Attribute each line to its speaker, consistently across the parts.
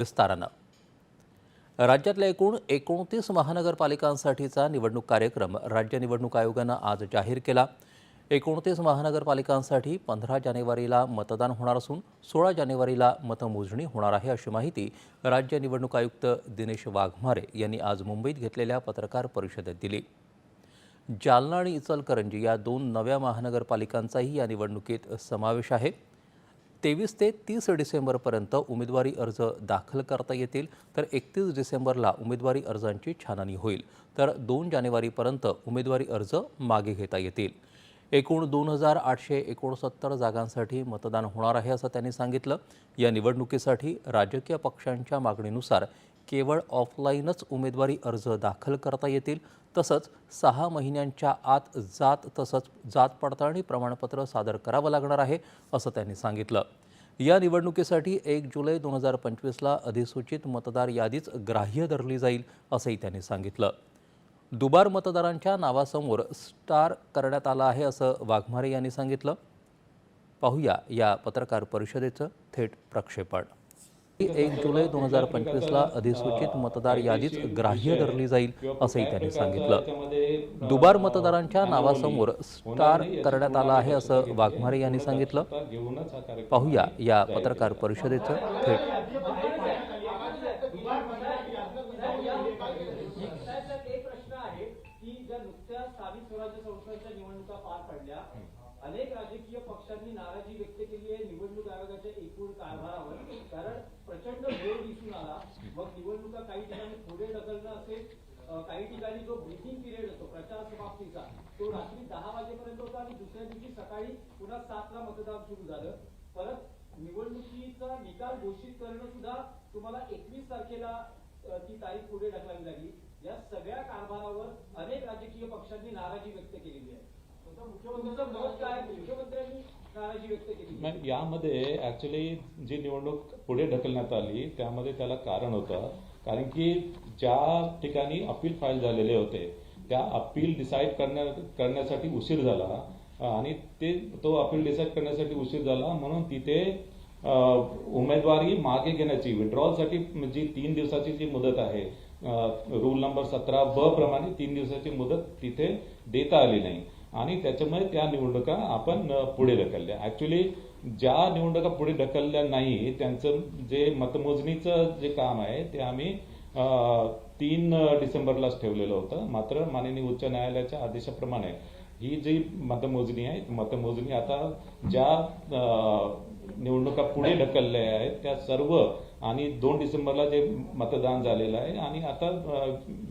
Speaker 1: विस्तारानं राज्यातल्या एकूण 29 महानगरपालिकांसाठीचा निवडणूक कार्यक्रम राज्य निवडणूक आयोगानं आज जाहीर केला। 29 महानगरपालिकांसाठी 15 जानेवारीला मतदान होणार असून 16 जानेवारीला मतमोजणी होणार आहे, अशी माहिती राज्य निवडणूक आयुक्त दिनेश वाघमारे यांनी आज मुंबईत घेतलेल्या पत्रकार परिषदेत दिली। जालना आणि इचलकरंजी या दोन नव्या महानगरपालिकांचाही या निवडणुकीत समावेश आहे। 23 ते 30 डिसेंबरपर्यंत उमेदवारी अर्ज दाखल करता येतील, तर 31 डिसेंबरला उमेदवारी अर्जांची छाननी होईल, तर 2 जानेवारीपर्यंत उमेदवारी अर्ज मागे घेता येतील। एकूण 2869 जागांसाठी मतदान होणार आहे, असं त्यांनी सांगितलं। या निवडणुकीसाठी राजकीय पक्षांच्या मागणीनुसार केवळ ऑफलाईनच उमेदवारी अर्ज दाखल करता येतील, तसंच 6 महिन्यांच्या आत जात पडताळणी प्रमाणपत्र सादर करावं लागणार आहे, असं त्यांनी सांगितलं। या निवडणुकीसाठी 1 जुलै 2025ला अधिसूचित मतदार यादीच ग्राह्य धरली जाईल, असंही त्यांनी सांगितलं। दुबार मतदारांच्या नावासमोर स्टार करण्यात आलं आहे, असं वाघमारे यांनी सांगितलं। पाहूया या पत्रकार परिषदेचं थेट प्रक्षेपण। 1 जुलै 2025ला अधिसूचित मतदार यादीच ग्राह्य धरली जाईल, असंही त्यांनी सांगितलं। दुबार मतदारांच्या नावासमोर स्टार करण्यात आलं आहे, असं वाघमारे यांनी सांगितलं। पाहूया या पत्रकार परिषदेचं थेट।
Speaker 2: अनेक राजकीय पक्षांनी नाराजी व्यक्त केली आहे निवडणूक आयोगाच्या एकूण कारभारावर, कारण प्रचंड वेळ दिसून आला। मग निवडणुका काही ठिकाणी पुढे ढकलणं असेल, काही ठिकाणी जो ब्रीथिंग पिरियड असतो प्रचार समाप्तीचा, तो रात्री 10 वाजेपर्यंत होता आणि दुसऱ्या दिवशी सकाळी पुन्हा 7ला मतदान सुरू झालं। परत निवडणुकीचा निकाल घोषित करणं सुद्धा तुम्हाला 21 तारखेला ती तारीख पुढे ढकलावी लागली। या सगळ्या कारभारावर अनेक राजकीय पक्षांनी नाराजी व्यक्त केलेली आहे।
Speaker 3: यामध्ये ऍक्च्युअली जी निवडणूक पुढे ढकलण्यात आली त्यामध्ये त्याला कारण होतं, कारण की ज्या ठिकाणी अपील फाईल झालेले होते त्या अपील डिसाईड करण्यासाठी उशीर झाला आणि तो अपील डिसाईड करण्यासाठी उशीर झाला, म्हणून तिथे उमेदवारी मागे घेण्याची विड्रॉलसाठी जी 3 दिवसाची जी मुदत आहे, रूल नंबर 17(ब) प्रमाणे 3 दिवसाची मुदत तिथे देता आली नाही आणि त्याच्यामुळे त्या निवडणुका आपण पुढे ढकलल्या। ऍक्च्युअली ज्या निवडणुका पुढे ढकलल्या नाही त्यांचं जे मतमोजणीचं जे काम आहे ते आम्ही 3 डिसेंबरलाच ठेवलेलं होतं। मात्र माननीय उच्च न्यायालयाच्या आदेशाप्रमाणे ही जी मतमोजणी आहे, मतमोजणी आता ज्या निवडणुका पुढे ढकलल्या आहेत त्या सर्व आणि 2 डिसेंबरला जे मतदान झालेलं आहे आणि आता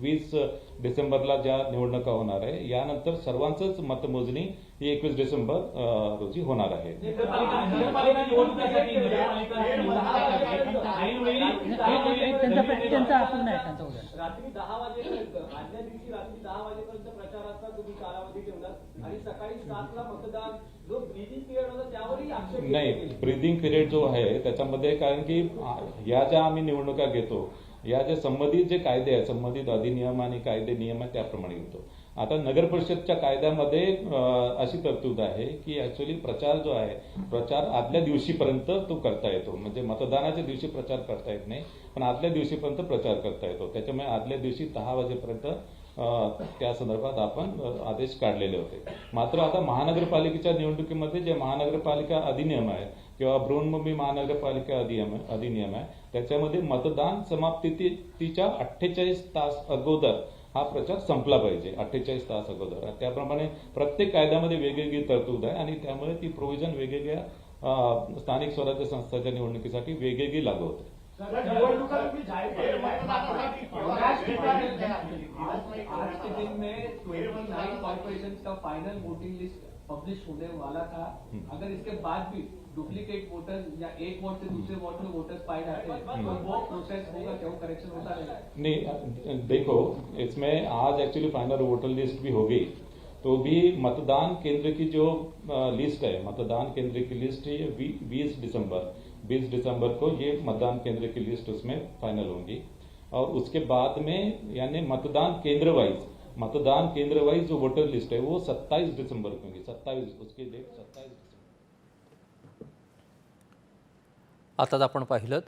Speaker 3: 20 डिसेंबरला ज्या निवडणुका होणार आहे, यानंतर सर्वांचंच मतमोजणी ही 21 डिसेंबर रोजी होणार आहे।
Speaker 2: रात्री 10 वाजेपर्यंत आदल्या दिवशी रात्री 10 वाजेपर्यंत प्रचाराचा तुम्ही कालावधी ठेवलात आणि सकाळी 7ला मतदान, जो ब्रीदिंग पिरियड होता त्यावरही आक्षेप
Speaker 3: नाही। ब्रीदिंग पिरियड जो आहे त्याच्यामध्ये, कारण की या ज्या आम्ही निवडणुका घेतो या जे संबंधित जे कायदे आहेत, संबंधित अधिनियम आणि कायदे नियम आहेत त्याप्रमाणे घेतो। आता नगर परिषदच्या कायद्यामध्ये अशी तरतूद आहे की ऍक्च्युअली प्रचार जो आहे, प्रचार आदल्या दिवशीपर्यंत तो करता येतो, म्हणजे मतदानाच्या दिवशी प्रचार करता येत नाही, पण आदल्या दिवशीपर्यंत प्रचार करता येतो। त्याच्यामुळे आदल्या दिवशी 10 वाजेपर्यंत त्या संदर्भात आपण आदेश काढलेले होते। मात्र आता महानगरपालिकेच्या निवडणुकीमध्ये जे महानगरपालिका अधिनियम आहे किंवा बृहन्मुंबई महानगरपालिका अधिनियम आहे, त्याच्यामध्ये मतदान समाप्तीच्या 48 तास अगोदर हा प्रचार संपला पाहिजे, 48 तास अगोदर। त्याप्रमाणे प्रत्येक कायद्यामध्ये वेगवेगळी तरतूद आहे आणि त्यामुळे ती प्रोव्हिजन वेगवेगळ्या स्थानिक स्वराज्य संस्थांच्या निवडणुकीसाठी वेगवेगळी लागू होते।
Speaker 4: आज के दिन में 29 कॉर्पोरेशन का फाइनल वोटिंग लिस्ट पब्लिश होने वाला था। अगर इसके बाद भी डुप्लीकेट वोटर या एक वोट से दूसरे वोट में वोटर्स पाए जाते हैं तो वो प्रोसेस होगा क्या, वो करेक्शन होता रहेगा?
Speaker 3: नहीं, देखो इसमें आज एक्चुअली फाइनल वोटर लिस्ट भी हो गई, तो भी मतदान केंद्र की जो लिस्ट है, मतदान केंद्र की लिस्ट है ये 20 दिसंबर को ये मतदान केंद्र की लिस्ट उसमें फाइनल होंगी और उसके बाद में यानी मतदान केंद्र वाइज जो वोटर लिस्ट है वो 27 दिसंबर को होगी। 27 उसकी डेट 27
Speaker 1: आताच आपण पाहिलं